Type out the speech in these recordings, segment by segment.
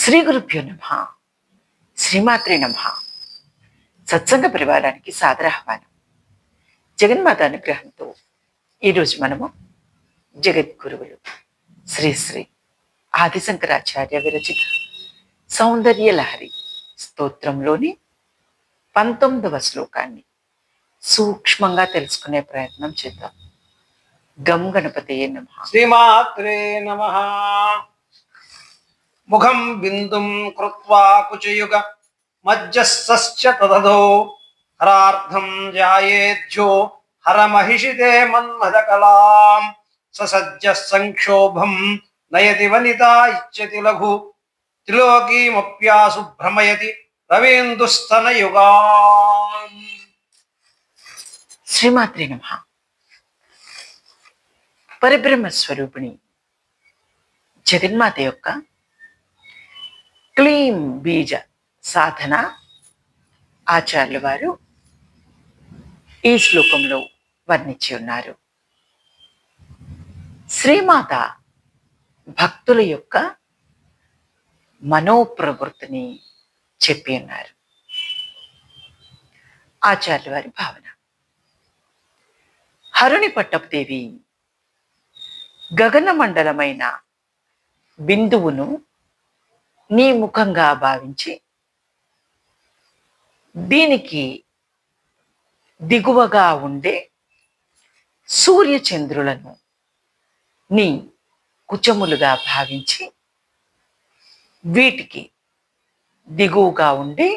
శ్రీ గురుభ్యో నమః. శ్రీమాత్రే నమః. సత్సంగ పరివారానికి సాదర ఆహ్వానం. జగన్మాత అనుగ్రహంతో ఈరోజు మనము జగద్గురువులు శ్రీ శ్రీ ఆదిశంకరాచార్య విరచిత సౌందర్య లహరి స్తోత్రంలోని 19వ శ్లోకాన్ని సూక్ష్మంగా తెలుసుకునే ప్రయత్నం చేద్దాం. గం గణపతయే నమః. శ్రీమాత్రే నమః. ముఖం బిందుం కృత్వా కుచయుగ మజ్జస్సశ్చ తదధో హరార్థం జాయేజ్జో హరమహిషితే మన్మథకలాం ససజ్జ సంక్షోభం నయతి వనితా ఇచ్యతి లఘు త్రిలోకీమప్యాసు భ్రమయతి రవీందుస్తనయుగాం. శ్రీమాత్రే నమః. పరబ్రహ్మ స్వరూపిణి జగన్మాత యొక్క క్లీం బీజ సాధన ఆచార్యుల వారు ఈ శ్లోకంలో వర్ణించి ఉన్నారు. శ్రీమాత భక్తుల యొక్క మనోప్రవృత్తిని చెప్పి ఉన్నారు. ఆచార్యుల వారి భావన, హరుని పట్టపుదేవి గగనమండలమైన బిందువును నీ ముఖంగా భావించి దీనికి దిగువగా ఉండే సూర్యచంద్రులను నీ కుచములుగా భావించి వీటికి దిగువగా ఉండే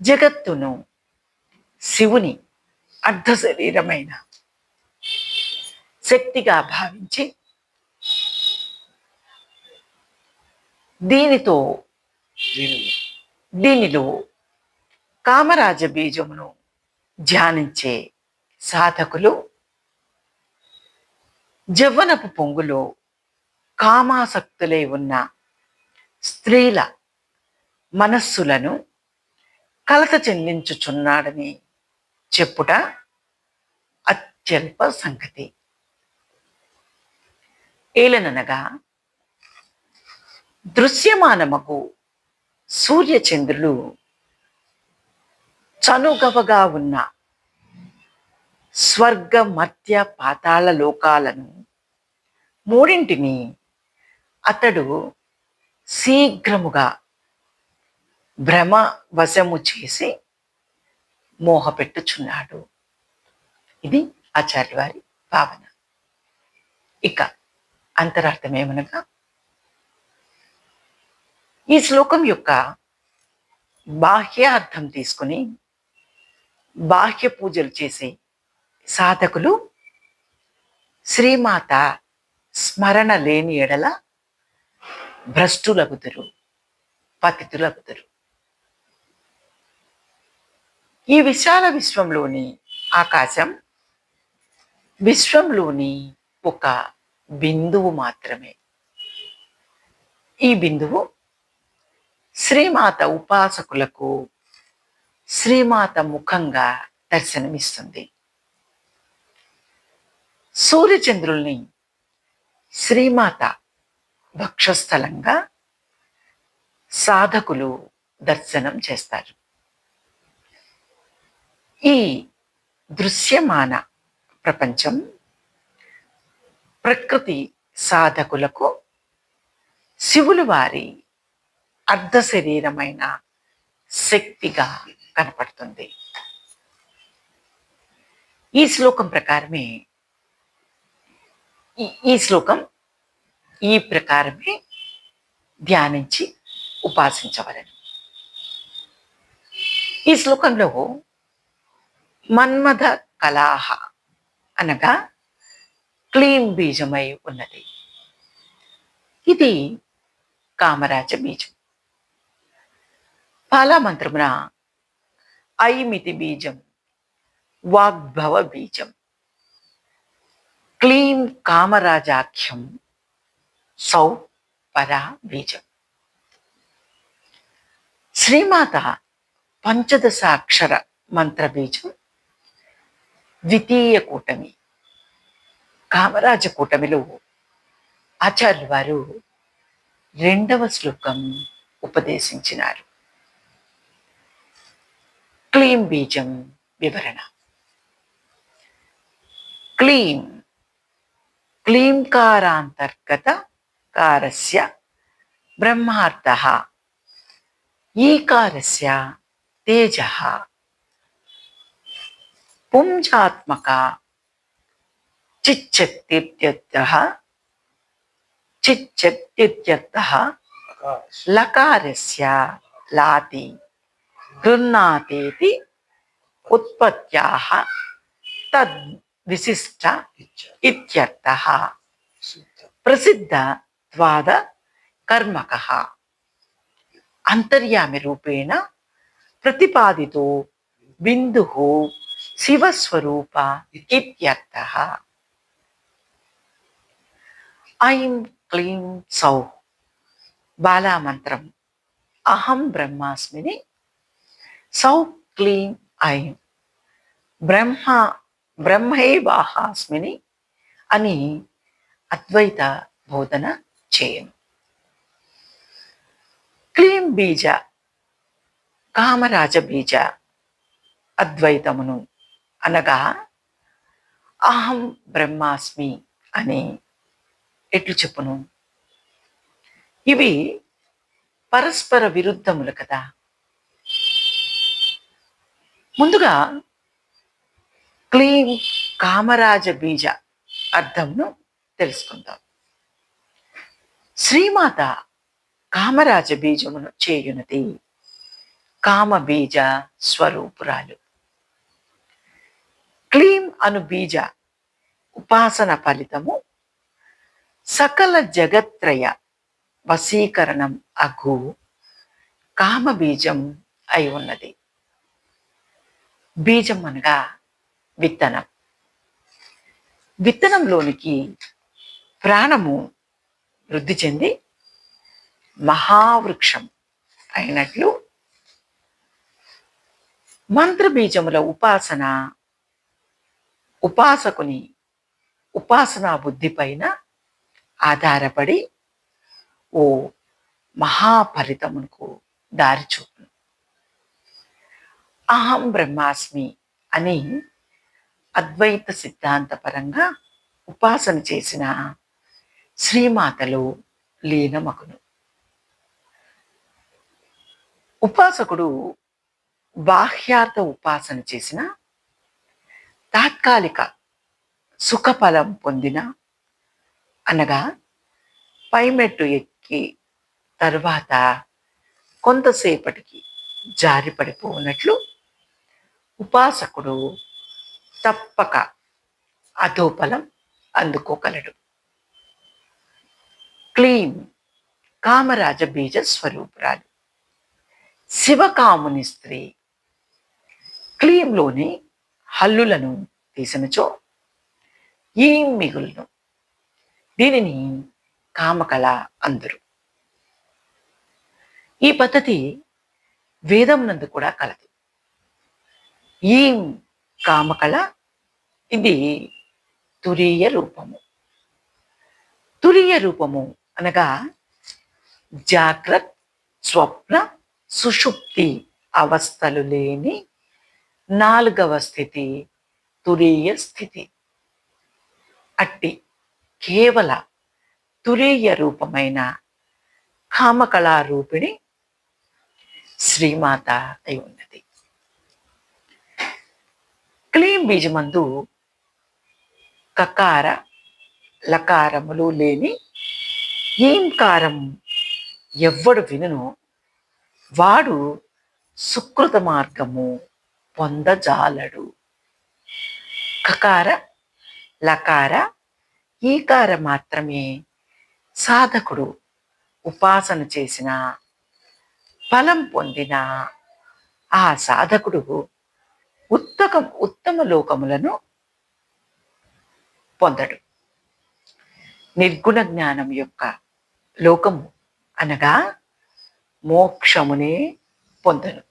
జగత్తును శివుని అర్ధ శరీరమైన శక్తిగా భావించి దీనిలో కామరాజ బీజమును ధ్యానించే సాధకులు జవ్వనపు పొంగులో కామాసక్తులై ఉన్న స్త్రీల మనస్సులను కలత చెందించుచున్నాడని చెప్పుట అత్యల్ప సంగతి. ఏలననగా దృశ్యమానమకు సూర్యచంద్రులు చనుగవగా ఉన్న స్వర్గ మధ్య పాతాళ లోకాలను మూడింటిని అతడు శీఘ్రముగా భ్రమ వశము చేసి మోహపెట్టుచున్నాడు. ఇది ఆచార్య వారి భావన. ఇక అంతరార్థం ఏమనగా, ఈ శ్లోకం యొక్క బాహ్యార్థం తీసుకుని బాహ్య పూజలు చేసే సాధకులు శ్రీమాత స్మరణ లేని ఎడల భ్రష్టులగుదురు, పతితులగుదురు. ఈ విశాల విశ్వంలోని ఆకాశం విశ్వంలోని ఒక బిందువు మాత్రమే. ఈ బిందువు శ్రీమాత ఉపాసకులకు శ్రీమాత ముఖంగా దర్శనమిస్తుంది. సూర్యచంద్రుల్ని శ్రీమాత వక్షస్థలంగా సాధకులు దర్శనం చేస్తారు. ఈ దృశ్యమాన ప్రపంచం ప్రకృతి సాధకులకు శివులు వారి అర్ధ శరీరమైన శక్తిగా కనపడుతుంది. ఈ శ్లోకం ప్రకారమే ఈ ప్రకారమే ధ్యానించి ఉపాసించవలను. ఈ శ్లోకంలో మన్మథ కలాహ అనగా క్లీం బీజమై ఉన్నది. ఇది కామరాజ బీజం. పాలామంత్రమున ఐమితి బీజం, వాగ్భవ బీజం, క్లీం కామరాజాఖ్యం సౌ పరా బీజం. శ్రీమాత పంచదశాక్షర మంత్ర బీజం ద్వితీయ కూటమి. కామరాజ కూటమిలో ఆచార్యుల వారు 2వ శ్లోకం ఉపదేశించినారు. క్లీం బీజం వివరణ. క్లీం క్లీంకారాంతర్గత కారస్య బ్రహ్మార్థః ఈకారస్య తేజః పుంజాత్మక చిచ్చక్తిత్యర్థః లకారస్య లాతి గృహ్ణాతేతి ఉత్పత్త్యాః తద్ విశిష్ట ఇత్యర్థః. ప్రసిద్ధ ద్వాద కర్మకః అంతర్యామి రూపేణ ప్రతిపాదితో బిందుః శివస్వరూప ఇత్యర్థః. ఐం క్లీం సౌః బాలామంత్రం అహం బ్రహ్మాస్మిని సౌః క్లీం ఐం బ్రహ్మైవాహాస్మిని అని అద్వైత బోధన చేయను. క్లీం బీజ కామరాజ బీజ అద్వైతమును అనగా అహం బ్రహ్మాస్మి అని ఎట్లు చెప్పును? ఇవి పరస్పర విరుద్ధములు కదా. ముందుగా క్లీం కామరాజ బీజ అర్థంను తెలుసుకుందాం. శ్రీమాత కామరాజ బీజమును చేయునది కామ బీజ స్వరూపురాలు. క్లీం అను బీజ ఉపాసన ఫలితము సకల జగత్రయ వశీకరణం అగు కామ బీజం అయి ఉన్నది. బీజం అనగా విత్తనం. విత్తనంలోనికి ప్రాణము వృద్ధి చెంది మహావృక్షం అయినట్లు మంత్రబీజముల ఉపాసన ఉపాసకుని ఉపాసనా బుద్ధి పైన ఆధారపడి ఓ మహాఫలితమునకు దారి చూపును. అహం బ్రహ్మాస్మి అని అద్వైత సిద్ధాంతపరంగా ఉపాసన చేసిన శ్రీమాతలో లీనమగును. ఉపాసకుడు బాహ్యార్థ ఉపాసన చేసిన తాత్కాలిక సుఖఫలం పొందిన అనగా పైమెట్టు ఎక్కి తరువాత కొంతసేపటికి జారిపడిపోనట్లు ఉపాసకుడు తప్పక అధోఫలం అందుకోగలడు. క్లీం కామరాజ బీజ స్వరూపురాలు శివకాముని స్త్రీ. క్లీంలోని హల్లులను తీసినచో ఈం మిగులును. దీనిని కామకళ అందరు. ఈ పద్ధతి వేదమునందు కూడా కలదు. ఈం కామకళ ఇది తురీయ రూపము. తురీయ రూపము అనగా జాగ్రత్ స్వప్న సుషుప్తి అవస్థలు లేని 4వ స్థితి తురీయ స్థితి. అట్టి కేవల తురీయ రూపమైన కామకళారూపిణి శ్రీమాత అయి ఉన్నది. క్లీం బీజమందు కకార లకారములు లేని ఈంకారం ఎవ్వడు వినును వాడు సుకృత మార్గము పొందజాలడు. కకార లకార ఈకార మాత్రమే సాధకుడు ఉపాసన చేసిన ఫలం పొందిన ఆ సాధకుడు ఉత్తమ లోకములను పొందడు. నిర్గుణ జ్ఞానం యొక్క లోకము అనగా మోక్షమునే పొందను.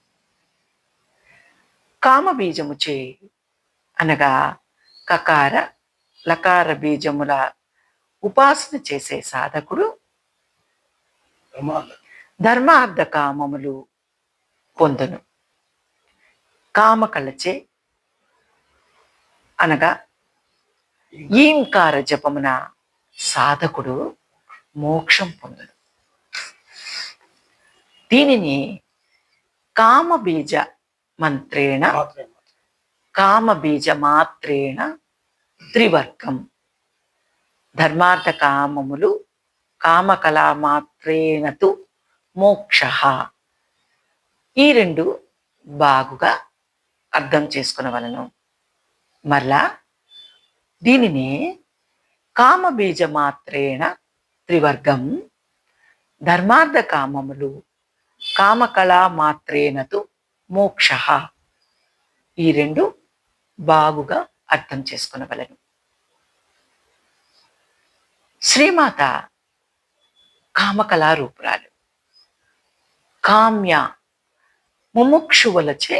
కామబీజముచే అనగా కకార లకార బీజముల ఉపాసన చేసే సాధకుడు ధర్మార్థ కామములు పొందును. కామకళచే అనగా ఈంకార జపమున సాధకుడు మోక్షం పొందును. దీనిని కామబీజ మంత్రేణ కామబీజ మాత్రేణ త్రివర్గం, ధర్మార్థ కామములు కామకళా మాత్రేణతు మోక్ష, ఈ రెండు బాగుగా అర్థం చేసుకునవలను. మరలా దీనిని కామబీజ మాత్రేణ త్రివర్గం, ధర్మార్థ కామములు కామకళా మాత్రేణతు మోక్ష, ఈ రెండు బాగుగా అర్థం చేసుకునవలను. శ్రీమాత కామకళారూపురాలు, కామ్య ముముక్షువులచే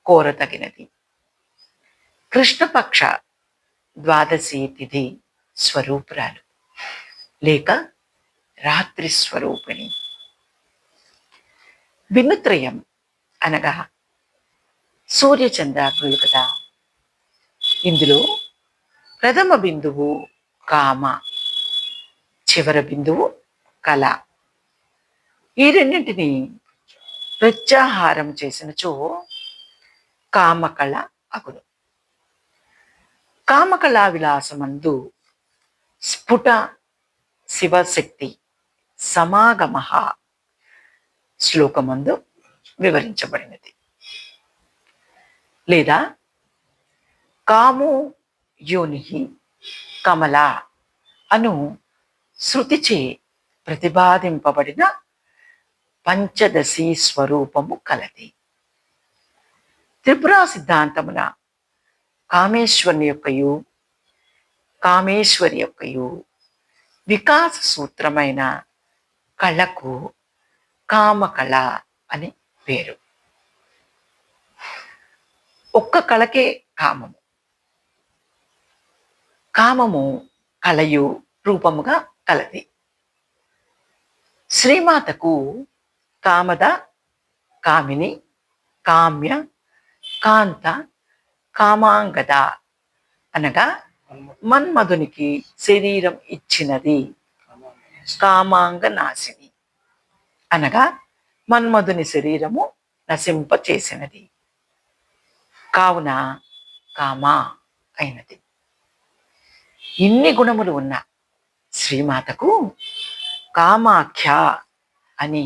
కోరతగినది. కృష్ణపక్ష ద్వాదశి తిథి స్వరూపురాలు లేక రాత్రి స్వరూపిణి. బిందుత్రయం అనగా సూర్యచంద్రాగ్నులు కదా. ఇందులో ప్రథమ బిందువు కామ, చివరి బిందువు కళ. ఈ రెండింటిని ప్రత్యాహారం చేసినచో కామకళ అగును. కామకళా విలాసమందు స్ఫుట శివశక్తి సమాగమ శ్లోకమందు వివరించబడినది. లేదా కామో యోని కమల అను శృతిచే ప్రతిపాదింపబడిన పంచదశి స్వరూపము కలది. త్రిపురా సిద్ధాంతమున కామేశ్వరి యొక్కయు వికాస సూత్రమైన కళకు కామకళ అని పేరు. ఒక్క కళకే కామము, కామము కళయు రూపముగా కలది. శ్రీమాతకు కామద, కామిని, కామ్య, కాంత, కామాంగద అనగా మన్మధునికి శరీరం ఇచ్చినది. కామాంగ నాశిని అనగా మన్మధుని శరీరము నశింపచేసినది. కావున కామ అయినది. ఇన్ని గుణములు ఉన్న శ్రీమాతకు కామాఖ్య అని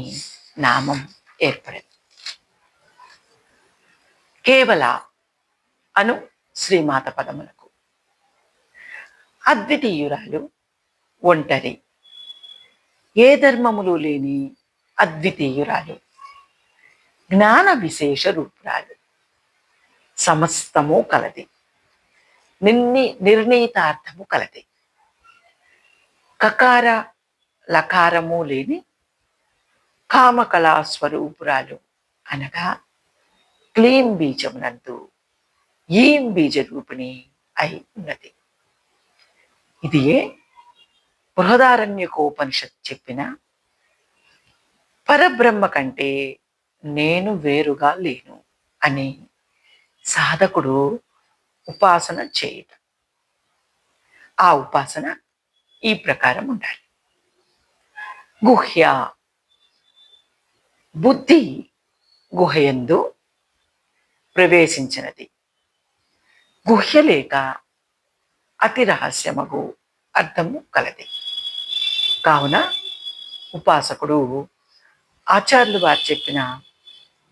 నామం ఏర్పడింది. కేవల అను శ్రీమాత పదములకు అద్వితీయురాలు, ఒంటరి, ఏ ధర్మములు లేని అద్వితీయురాలు, జ్ఞాన విశేష రూపురాలు, సమస్తము కలది, నిర్ణీతార్థము కలది, కకార లకారము లేని కామకళా స్వరూపురాలు అనగా క్లీం బీజమునందు ఈం బీజ రూపిణి అయి ఉన్నది. ఇదియే బృహదారణ్యకోపనిషత్ చెప్పిన పరబ్రహ్మ కంటే నేను వేరుగా లేను అని సాధకుడు ఉపాసన చేయటం. ఆ ఉపాసన ఈ ప్రకారం ఉండాలి. గుహ్య, బుద్ధి గుహయందు ప్రవేశించినది. గుహ్య లేక అతి రహస్యమగు అర్థము కలది. కావున ఉపాసకుడు ఆచార్యులు వారు చెప్పిన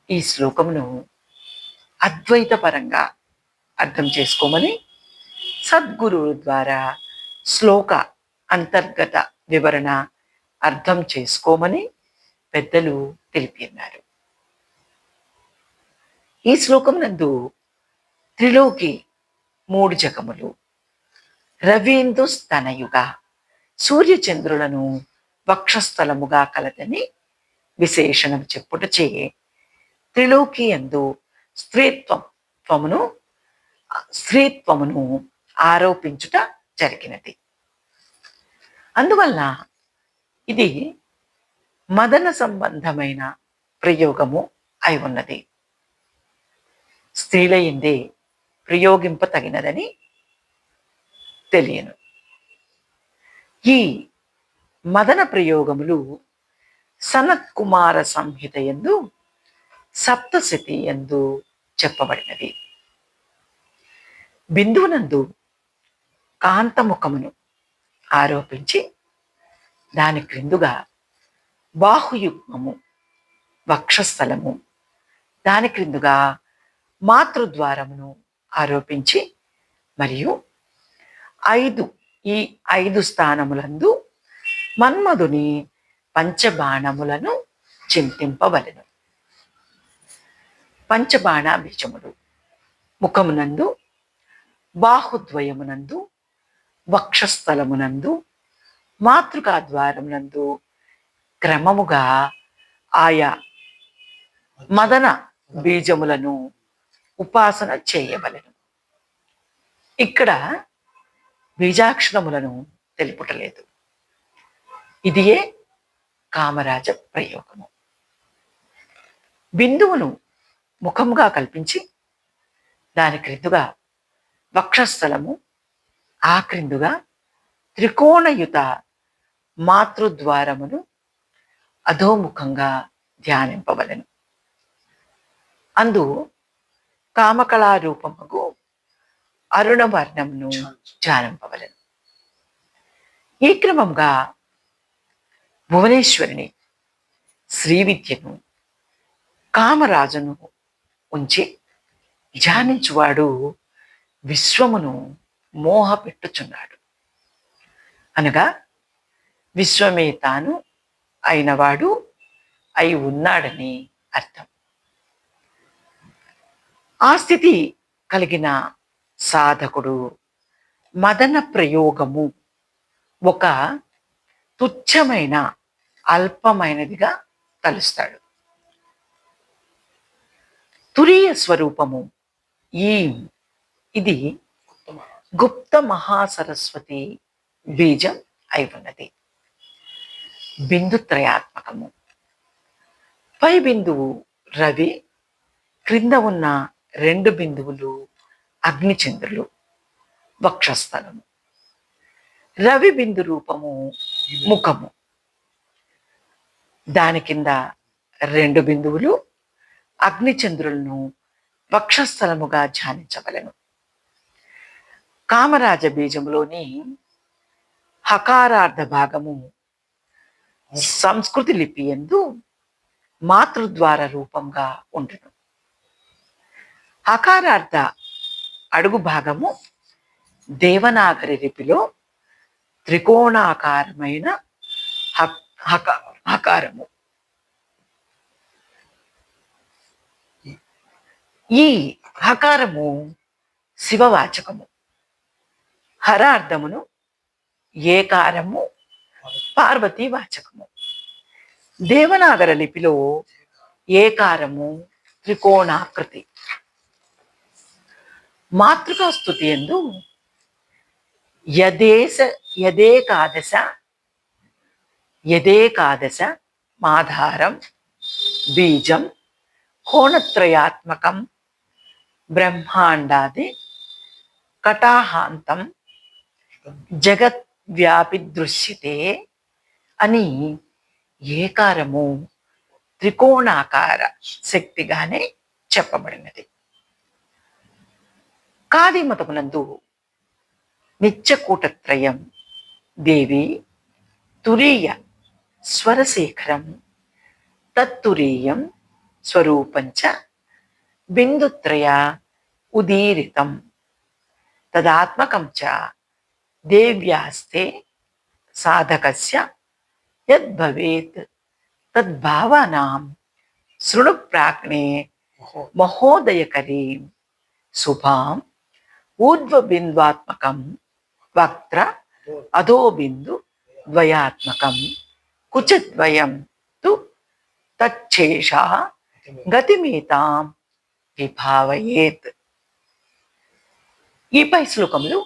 ఈ శ్లోకమును అద్వైతపరంగా అర్థం చేసుకోమని సద్గురువు ద్వారా శ్లోక అంతర్గత వివరణ అర్థం చేసుకోమని పెద్దలు తెలిపినారు. ఈ శ్లోకం నందు త్రిలోకి 3 జగములు రవీందు స్తనయుగా సూర్యచంద్రులను వక్షస్థలముగా కలదని విశేషణం చెప్పుటచే త్రిలోకి యందు స్త్రీత్వమును ఆరోపించుట జరిగినది. అందువల్ల ఇది మదన సంబంధమైన ప్రయోగము అయి ఉన్నది. స్త్రీలయందే ప్రయోగింప తగినదని తెలియను. ఈ మదన ప్రయోగములు సనత్కుమార సంహిత యందు సప్తశతి యందు చెప్పబడినది. బిందువునందు కాంతముఖమును ఆరోపించి దాని క్రిందుగా బాహుయుగ్మము, వక్షస్థలము, దాని క్రిందుగా మాతృద్వారమును ఆరోపించి మరియు ఈ 5 స్థానములందు మన్మధుని పంచబాణములను చింతింపవలెను. పంచబాణ బీజములు ముఖమునందు, బాహుద్వయమునందు, వక్షస్థలమునందు, మాతృకాద్వారమునందు క్రమముగా ఆయా మదన బీజములను ఉపాసన చేయవలెను. ఇక్కడ బీజాక్షరములను తెలుపుటలేదు. ఇదియే కామరాజ ప్రయోగము. బిందువును ముఖముగా కల్పించి దాని క్రిందుగా వక్షస్థలము, ఆ క్రిందుగా త్రికోణయుత మాతృద్వారమును అధోముఖంగా ధ్యానింపవలెను. అందు కామకళారూపముగు అరుణవర్ణమును ధ్యానింపవలెను. ఈ క్రమంగా భువనేశ్వరిని, శ్రీవిద్యను, కామరాజును ఉంచి ధ్యానించువాడు విశ్వమును మోహపెట్టుచున్నాడు. అనగా విశ్వమే తాను అయినవాడు అయి ఉన్నాడని అర్థం. ఆ స్థితి కలిగిన సాధకుడు మదన ప్రయోగము ఒక తుచ్చమైన, అల్పమైనదిగా తలుస్తాడు. తురీయ స్వరూపము ఇది గుప్త మహాసరస్వతి బీజం అయి ఉన్నది. బిందుత్రయాత్మకము. పై బిందువు రవి, క్రింద ఉన్న 2 బిందువులు అగ్నిచంద్రులు, వక్షస్థలము. రవి బిందు రూపము ముఖము, దాని కింద 2 బిందువులు అగ్నిచంద్రులను వక్షస్థలముగా ధ్యానించవలెను. కామరాజ బీజములోని హకారార్థ భాగము సంస్కృతి లిపి యందు మాతృద్వార రూపంగా ఉండును. హకారార్థ అడుగు భాగము దేవనాగరి లిపిలో త్రికోణాకారమైన హకారము. ఈ హకారము శివవాచకము. హరార్థమును ఏకారము పార్వతీ వాచకము. దేవనాగర లిపిలో ఏకారము త్రికోణాకృతి. మాతృకా స్తుతి యందు యదేకాదశ మాధారం బీజం కోణత్రయాత్మకం బ్రహ్మాండాది కటాహాంతం జగద్వ్యాపి దృశ్యతే అని ఏకారము త్రికోణాకార శక్తిగానే చెప్పబడినది. కాదిమతమునందు నిత్యకూటత్రయం దేవి తురీయ స్వరశేఖరం తత్తురీయం స్వరూపంచ బిందుత్రయ ఉదీరితం తదాత్మకం చ దేవ్యాస్తే సాధకస్య యద్భవేత్ తద్భావానాం శృణు ప్రాజ్ఞే మహోదయకరీం శుభాం ఊర్ధ్వబింద్వాత్మకం వక్త్ర అధోబిందు ద్వయాత్మకం కుచద్వయం తు తచ్చేషా గతిమేతాం విభావయేత్. ఈ పై శ్లోకములు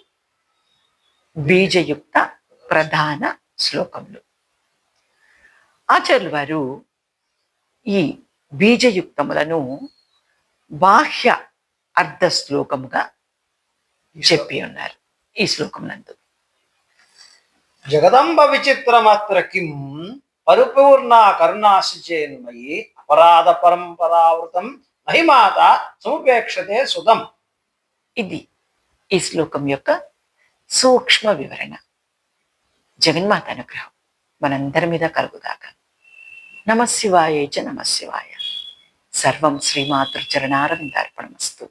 బీజయుక్త ప్రధాన శ్లోకములు. ఆచార్యులు వారు ఈ బీజయుక్తములను బాహ్య అర్ధ శ్లోకముగా చెప్పి ఉన్నారు ఈ శ్లోకం నందు. జగదంబ విచిత్రమాత్ర కిం పరిపూర్ణ కరుణాశిచేన్మయి అపరాధ పరంపరావృతం మహిమాత సముపేక్షతే సుతం. ఇది ఈ శ్లోకం యొక్క సూక్ష్మ వివరణ. జగన్మాత అనుగ్రహం మనందరి మీద కలుగుగాక. నమశివాయ చ నమశివాయ. సర్వం శ్రీమాతృచరణారవిందార్పణమస్తు.